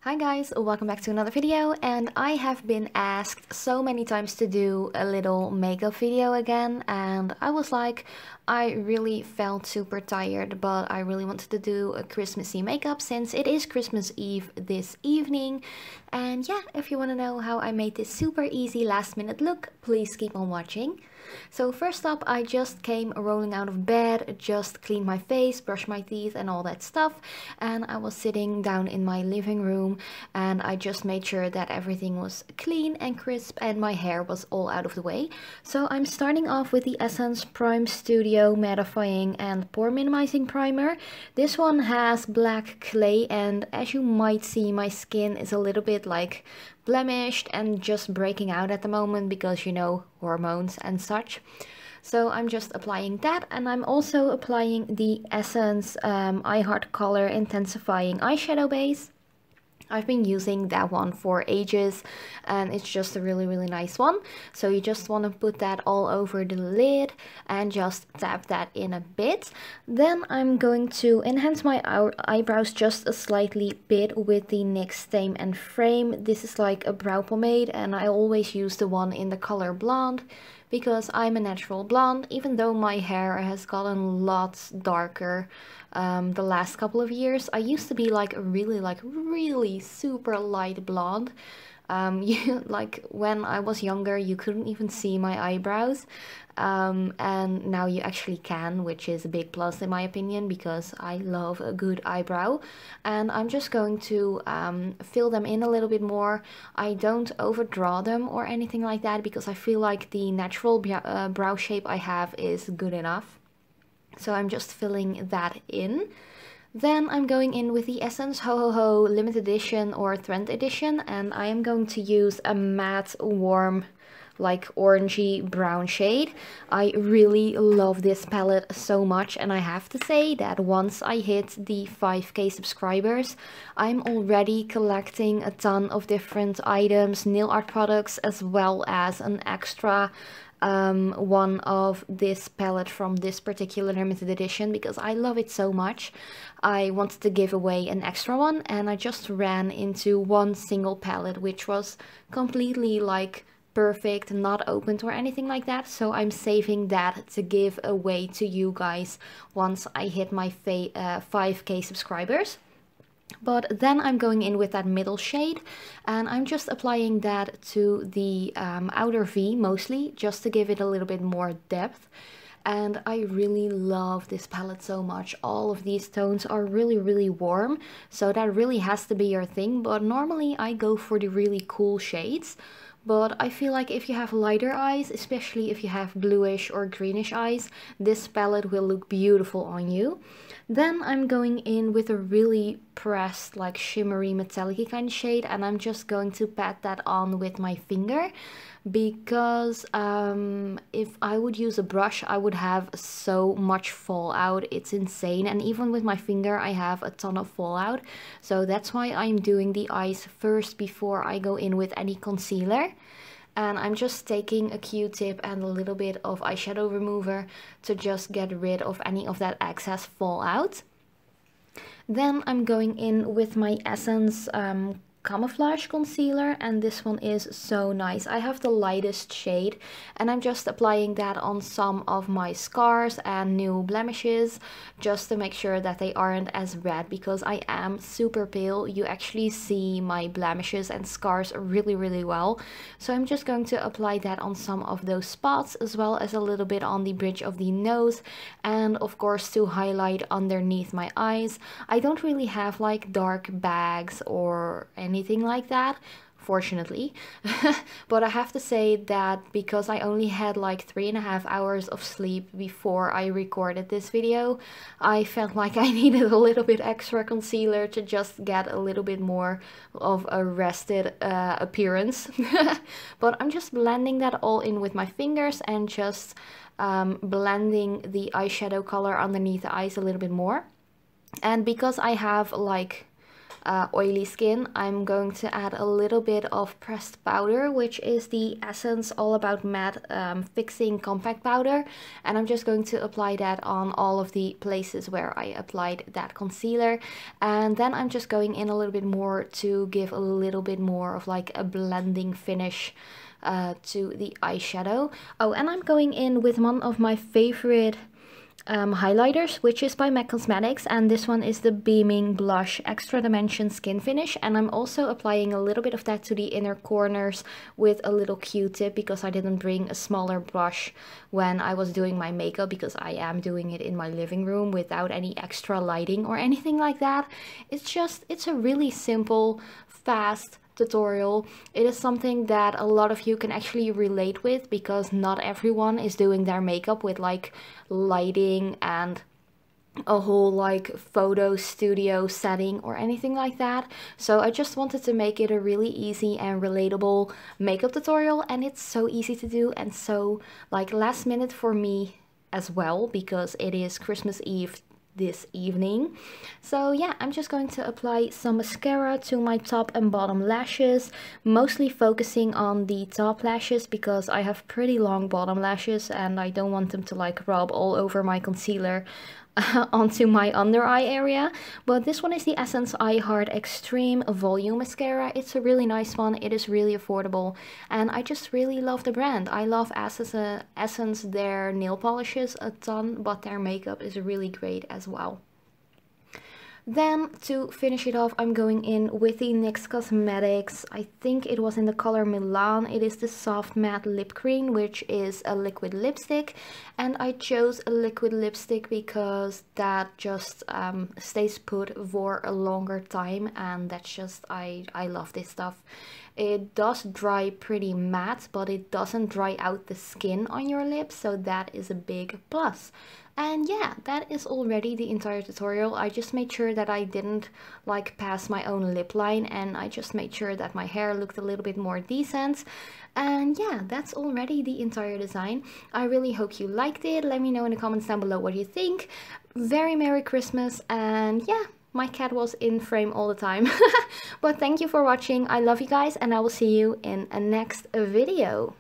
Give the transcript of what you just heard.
Hi guys, welcome back to another video, and I have been asked so many times to do a little makeup video again, and I was like, I really felt super tired, but I really wanted to do a Christmassy makeup since it is Christmas Eve this evening. And yeah, if you want to know how I made this super easy last minute look, please keep on watching. So first up, I just came rolling out of bed, just cleaned my face, brushed my teeth and all that stuff, and I was sitting down in my living room and I just made sure that everything was clean and crisp and my hair was all out of the way. So I'm starting off with the Essence Prime Studio Mattifying and Pore Minimizing Primer. This one has black clay, and as you might see, my skin is a little bit like blemished and just breaking out at the moment because, you know, hormones and such. So I'm just applying that, and I'm also applying the Essence I Heart Color Intensifying Eyeshadow Base. I've been using that one for ages and it's just a really nice one. So you just want to put that all over the lid and just tap that in a bit. Then I'm going to enhance my eyebrows just a slightly bit with the NYX Tame and Frame. This is like a brow pomade and I always use the one in the color Blonde because I'm a natural blonde, even though my hair has gotten lots darker the last couple of years. I used to be like a really super light blonde. Like when I was younger, you couldn't even see my eyebrows, and now you actually can, which is a big plus in my opinion because I love a good eyebrow. And I'm just going to fill them in a little bit more. I don't overdraw them or anything like that because I feel like the natural brow shape I have is good enough. So I'm just filling that in. Then I'm going in with the Essence Ho Ho Ho Limited Edition or Trend Edition, and I am going to use a matte, warm, like orangey brown shade. I really love this palette so much, and I have to say that once I hit the 5k subscribers, I'm already collecting a ton of different items, nail art products, as well as an extra one of this palette from this particular limited edition because I love it so much. I wanted to give away an extra one and I just ran into one single palette which was completely like perfect, not opened or anything like that, so I'm saving that to give away to you guys once I hit my 5k subscribers. But then I'm going in with that middle shade and I'm just applying that to the outer V mostly, just to give it a little bit more depth. And I really love this palette so much. All of these tones are really warm, so that really has to be your thing. But normally I go for the really cool shades. But I feel like if you have lighter eyes, especially if you have bluish or greenish eyes, this palette will look beautiful on you. Then I'm going in with a really pressed, like shimmery metallic kind of shade, and I'm just going to pat that on with my finger because if I would use a brush, I would have so much fallout. It's insane, and even with my finger I have a ton of fallout. So that's why I'm doing the eyes first before I go in with any concealer. And I'm just taking a Q-tip and a little bit of eyeshadow remover to just get rid of any of that excess fallout. Then I'm going in with my Essence Camouflage Concealer, and this one is so nice. I have the lightest shade and I'm just applying that on some of my scars and new blemishes just to make sure that they aren't as red because I am super pale. You actually see my blemishes and scars really well. So I'm just going to apply that on some of those spots as well as a little bit on the bridge of the nose and of course to highlight underneath my eyes. I don't really have like dark bags or anything like that, fortunately. But I have to say that because I only had like 3.5 hours of sleep before I recorded this video, I felt like I needed a little bit extra concealer to just get a little bit more of a rested appearance. But I'm just blending that all in with my fingers and just blending the eyeshadow color underneath the eyes a little bit more. And because I have like oily skin, I'm going to add a little bit of pressed powder, which is the Essence All About Matte Fixing Compact Powder, and I'm just going to apply that on all of the places where I applied that concealer. And then I'm just going in a little bit more to give a little bit more of like a blending finish to the eyeshadow. Oh, and I'm going in with one of my favorite highlighters, which is by MAC Cosmetics, and this one is the Beaming Blush Extra Dimension Skin Finish, and I'm also applying a little bit of that to the inner corners with a little Q-tip, because I didn't bring a smaller brush when I was doing my makeup, because I am doing it in my living room without any extra lighting or anything like that. It's a really simple, fast tutorial. It is something that a lot of you can actually relate with, because not everyone is doing their makeup with like lighting and a whole like photo studio setting or anything like that. So I just wanted to make it a really easy and relatable makeup tutorial, and it's so easy to do and so like last minute for me as well, because it is Christmas Eve this evening. So yeah, I'm just going to apply some mascara to my top and bottom lashes, mostly focusing on the top lashes because I have pretty long bottom lashes and I don't want them to like rub all over my concealer onto my under eye area. But this one is the Essence I Heart Extreme Volume Mascara. It's a really nice one. It is really affordable and I just really love the brand. I love Essence, their nail polishes a ton, but their makeup is really great as well. Then to finish it off, I'm going in with the NYX Cosmetics, I think it was in the color Milan. It is the Soft Matte Lip Cream, which is a liquid lipstick. And I chose a liquid lipstick because that just stays put for a longer time. And that's just, I love this stuff. It does dry pretty matte, but it doesn't dry out the skin on your lips. So that is a big plus. And yeah, that is already the entire tutorial. I just made sure that I didn't like pass my own lip line, and I just made sure that my hair looked a little bit more decent. And yeah, that's already the entire design. I really hope you liked it. Let me know in the comments down below what you think. Very Merry Christmas, and yeah, my cat was in frame all the time. But thank you for watching. I love you guys, and I will see you in a next video.